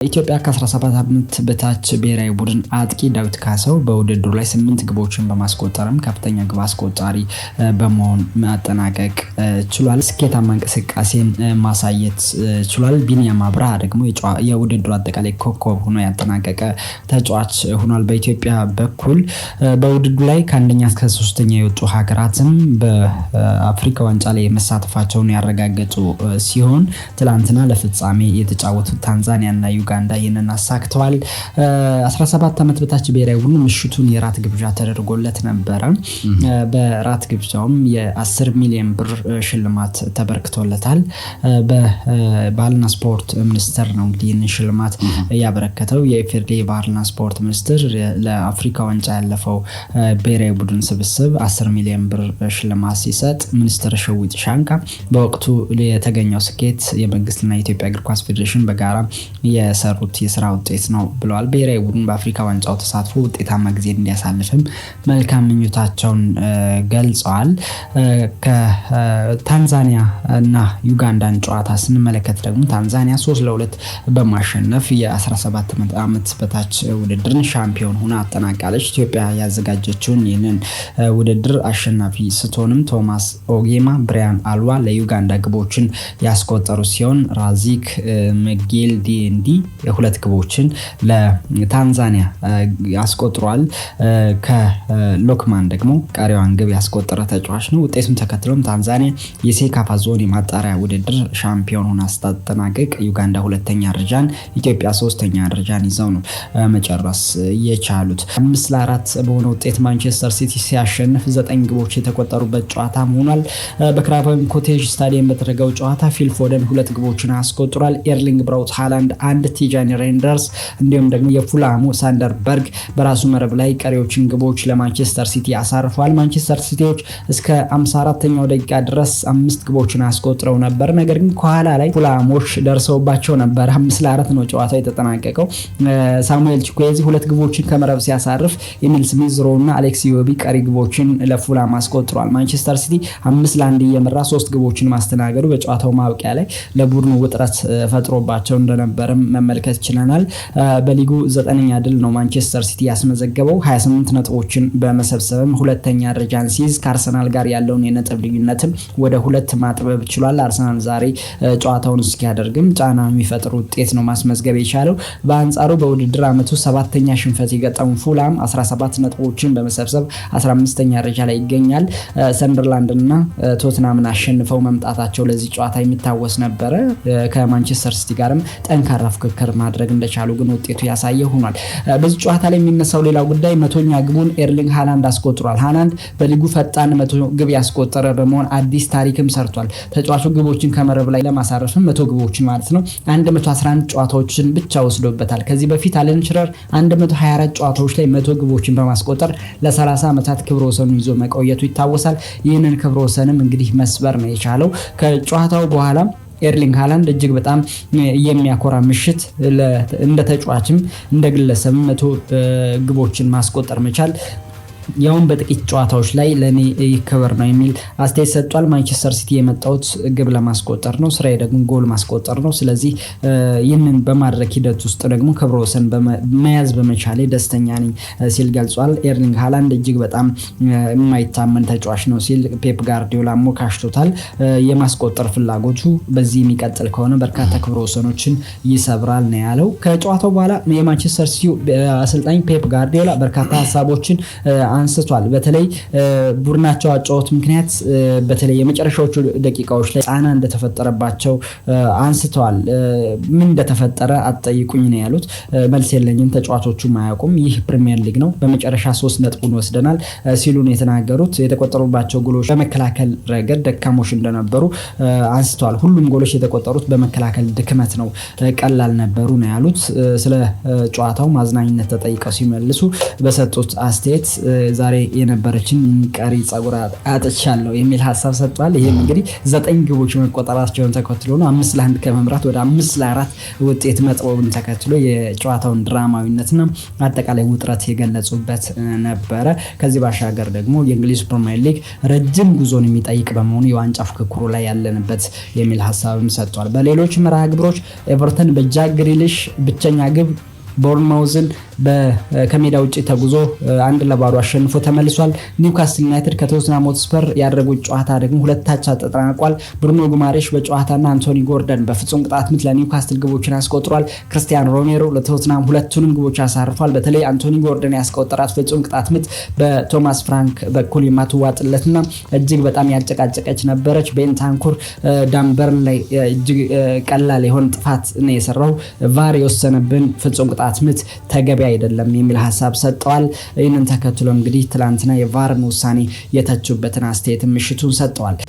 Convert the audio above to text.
ኢትዮጵያ ከ17 ዓመት በታች ብሔራዊ ቡድን አጥቂ ዳዊት ካሳው በውድድሩ ላይ 8 ግቦችን በማስቆጠርም ከፍተኛ ግብ አስቆጣሪ በመሆን ማጠናቀቅ ችሏል። ስኬታማ እንቅስቃሴን ማሳየት ችሏል። ቢኒያም አብርሃ ደግሞ የውድድሩ አጠቃላይ ኮከብ ሆኖ ያጠናቀቀ ተጫዋች ሆኗል። በኢትዮጵያ በኩል በውድድሩ ላይ ከአንደኛ እስከ ሶስተኛ የወጡ ሀገራትም በአፍሪካ ዋንጫ ላይ መሳተፋቸውን ያረጋገጡ ሲሆን ትላንትና ለፍጻሜ የተጫወቱት ታንዛኒያና ዩጋንዳ ይህንን አሳክተዋል። 17 ዓመት በታች ብሔራዊ ቡድን ምሽቱን የራት ግብዣ ተደርጎለት ነበረ። በራት ግብዣውም የ10 ሚሊዮን ብር ሽልማት ተበርክቶለታል። በባህልና ስፖርት ሚኒስቴር ነው እንግዲህ ይህንን ሽልማት ያበረከተው። የኢፌዴሪ ባህልና ስፖርት ሚኒስቴር ለአፍሪካ ዋንጫ ያለፈው ብሔራዊ ቡድን ስብስብ 10 ሚሊዮን ብር ሽልማት ሲሰጥ ሚኒስትር ሸዊት ሻንካ በወቅቱ የተገኘው ስኬት የመንግስትና የኢትዮጵያ እግር ኳስ ፌዴሬሽን በጋራ የሰሩት የስራ ውጤት ነው ብለዋል። ብሔራዊ ቡድን በአፍሪካ ዋንጫው ተሳትፎ ውጤታማ ጊዜ እንዲያሳልፍም መልካም ምኞታቸውን ገልጸዋል። ከታንዛኒያ እና ዩጋንዳን ጨዋታ ስንመለከት ደግሞ ታንዛኒያ 3-2 በማሸነፍ የ17 ዓመት በታች ውድድርን ሻምፒዮን ሆና አጠናቃለች። ኢትዮጵያ ያዘጋጀችውን ይህንን ውድድር አሸናፊ ስትሆንም ቶማስ ኦጌማ፣ ብሪያን አልዋ ለዩጋንዳ ግቦችን ያስቆጠሩ ሲሆን ራዚክ መጌል ዲኤንዲ የሁለት ግቦችን ለታንዛኒያ ያስቆጥሯል። ከሎክማን ደግሞ ቀሪዋን ግብ ያስቆጠረ ተጫዋች ነው። ውጤቱን ተከትሎም ታንዛኒያ የሴካፋ ዞን የማጣሪያ ውድድር ሻምፒዮን ሆና ስታጠናቅቅ ዩጋንዳ ሁለተኛ ደረጃን፣ ኢትዮጵያ ሶስተኛ ደረጃን ይዘው ነው መጨረስ የቻሉት። 5-4 በሆነ ውጤት ማንቸስተር ሲቲ ሲያሸንፍ 9 ግቦች የተቆጠሩበት ጨዋታ ሆኗል። በክራቨን ኮቴጅ ስታዲየም በተደረገው ጨዋታ ፊል ፎደን 2 ግቦችን አስቆጥሯል። ኤርሊንግ ብራውት ሃላንድ 1፣ ቲጃኒ ሬንደርስ እንዲሁም ደግሞ የፉላሙ ሳንደርበርግ በራሱ መረብ ላይ ቀሪዎችን ግቦች ለማንቸስተር ሲቲ አሳርፈዋል። ማንቸስተር ሲቲዎች እስከ 54ኛው ደቂቃ ድረስ 5 ግቦችን አስቆጥረው ነበር። ነገር ግን ከኋላ ላይ ፉላሞች ደርሰውባቸው ነበር። 5-4 ነው ጨዋታው የተጠናቀቀው። ሳሙኤል ቺኩዌዚ 2 ግቦችን ከመረብ ሲያሳርፍ ኤሚል ስሚዝ ሮው እና አሌክስ ኢዮቢ ቀሪ ግቦችን ለፉላም አስቆጥረዋል። ማንቸስተር ሲቲ 5-1 እየመራ 3 ግቦችን ማስተናገዱ በጨዋታው ማብቂያ ላይ ለቡድኑ ውጥረት ፈጥሮባቸው እንደነበርም መመልከት ችለናል። በሊጉ 9ኛ ድል ነው ማንቸስተር ሲቲ ያስመዘገበው። 28 ነጥቦችን በመሰብሰብም ሁለተኛ ደረጃን ሲይዝ ከአርሰናል ጋር ያለውን የነጥብ ልዩነትም ወደ 2 ማጥበብ ችሏል። አርሰናል ዛሬ ጨዋታውን እስኪያደርግም ጫና የሚፈጥር ውጤት ነው ማስመዝገብ የቻለው። በአንጻሩ በውድድር ዓመቱ 7ኛ ሽንፈት የገጠመው ፉላም 17 ነጥቦችን በመሰብሰብ 15ኛ ደረጃ ላይ ይገኛል። ሰንደርላንድ እና ቶትናምን አሸንፈው መምጣታቸው ለዚህ ጨዋታ የሚታወስ ነበረ። ከማንቸስተር ሲቲ ጋርም ጠንካራ ፍክክር ማድረግ እንደቻሉ ግን ውጤቱ ያሳየ ሆኗል። በዚህ ጨዋታ ላይ የሚነሳው ሌላው ጉዳይ 100ኛ ግቡን ኤርሊንግ ሃላንድ አስቆጥሯል። ሃላንድ በሊጉ ፈጣን 100 ግብ ያስቆጠረ በመሆን አዲስ ታሪክም ሰርቷል። ተጫዋቹ ግቦችን ከመረብ ላይ ለማሳረፍም 100 ግቦችን ማለት ነው 111 ጨዋታዎችን ብቻ ወስዶበታል። ከዚህ በፊት አለን ሽረር 124 ጨዋታዎች ላይ 100 ግቦችን በማስቆጠር ለ30 ዓመታት ክብረ ወሰኑን ይዞ መቆየቱ ይታወሳል። ይህንን ክብረ ወሰንም እንግዲህ መስበር ነው የቻለው። ከጨዋታው በኋላ ኤርሊንግ ሃላንድ እጅግ በጣም የሚያኮራ ምሽት እንደ ተጫዋችም እንደ ግለሰብ 100 ግቦችን ማስቆጠር መቻል ያውን በጥቂት ጨዋታዎች ላይ ለኔ ይከበር ነው የሚል አስተያየት ሰጥቷል። ማንቸስተር ሲቲ የመጣውት ግብ ለማስቆጠር ነው፣ ስራዬ ደግሞ ጎል ማስቆጠር ነው። ስለዚህ ይህንን በማድረግ ሂደት ውስጥ ደግሞ ክብረ ወሰን መያዝ በመቻሌ ደስተኛ ነኝ ሲል ገልጿል። ኤርሊንግ ሃላንድ እጅግ በጣም የማይታመን ተጫዋች ነው ሲል ፔፕ ጋርዲዮላ ሞካሽቶታል። የማስቆጠር ፍላጎቱ በዚህ የሚቀጥል ከሆነ በርካታ ክብረ ወሰኖችን ይሰብራል ነው ያለው። ከጨዋታው በኋላ የማንቸስተር ሲቲ አሰልጣኝ ፔፕ ጋርዲዮላ በርካታ ሀሳቦችን አንስቷል። በተለይ ቡድናቸው አጫወት ምክንያት በተለይ የመጨረሻዎቹ ደቂቃዎች ላይ ጫና እንደተፈጠረባቸው አንስተዋል። ምን እንደተፈጠረ አትጠይቁኝ ነው ያሉት። መልስ የለኝም፣ ተጫዋቾቹ ማያውቁም፣ ይህ ፕሪሚየር ሊግ ነው፣ በመጨረሻ 3 ነጥቡን ወስደናል ሲሉ ነው የተናገሩት። የተቆጠሩባቸው ጎሎች በመከላከል ረገድ ደካሞች እንደነበሩ አንስተዋል። ሁሉም ጎሎች የተቆጠሩት በመከላከል ድክመት ነው፣ ቀላል ነበሩ ነው ያሉት። ስለ ጨዋታው ማዝናኝነት ተጠይቀው ሲመልሱ በሰጡት አስተያየት ዛሬ የነበረችን ቀሪ ጸጉር አጥቻለሁ የሚል ሀሳብ ሰጥቷል። ይህም እንግዲህ 9 ግቦች መቆጠራቸውን ተከትሎ ነው 5-1 ከመምራት ወደ 5-4 ውጤት መጥበቡን ተከትሎ የጨዋታውን ድራማዊነትና አጠቃላይ ውጥረት የገለጹበት ነበረ። ከዚህ ባሻገር ደግሞ የእንግሊዝ ፕሪሚየር ሊግ ረጅም ጉዞን የሚጠይቅ በመሆኑ የዋንጫ ፍክክሩ ላይ ያለንበት የሚል ሀሳብም ሰጥቷል። በሌሎች መርሃ ግብሮች ኤቨርተን በጃክ ግሪሊሽ ብቸኛ ግብ ቦርንማውዝን ከሜዳ ውጪ ተጉዞ 1-0 አሸንፎ ተመልሷል። ኒውካስትል ዩናይትድ ከቶተንሃም ሆትስፐር ያደረጉት ጨዋታ ደግሞ 2-2 ተጠናቋል። ብሩኖ ጉማሬሽ በጨዋታና አንቶኒ ጎርደን በፍጹም ቅጣት ምት ለኒውካስትል ግቦችን አስቆጥሯል። ክርስቲያን ሮሜሮ ለቶተንሃም ሁለቱንም ግቦች አሳርፏል። በተለይ አንቶኒ ጎርደን ያስቆጠራት ፍጹም ቅጣት ምት በቶማስ ፍራንክ በኩል የማትዋጥለትና እጅግ በጣም ያጨቃጨቀች ነበረች። ቤንታንኩር ዳንበርን ላይ እጅግ ቀላል የሆነ ጥፋት ነው የሰራው። ቫር የወሰነብን ፍጹም ቅጣት ምት ተገቢ አይደለም የሚል ሀሳብ ሰጠዋል። ይህንን ተከትሎ እንግዲህ ትላንትና የቫርን ውሳኔ የተቹበትን አስተያየት ምሽቱን ሰጠዋል።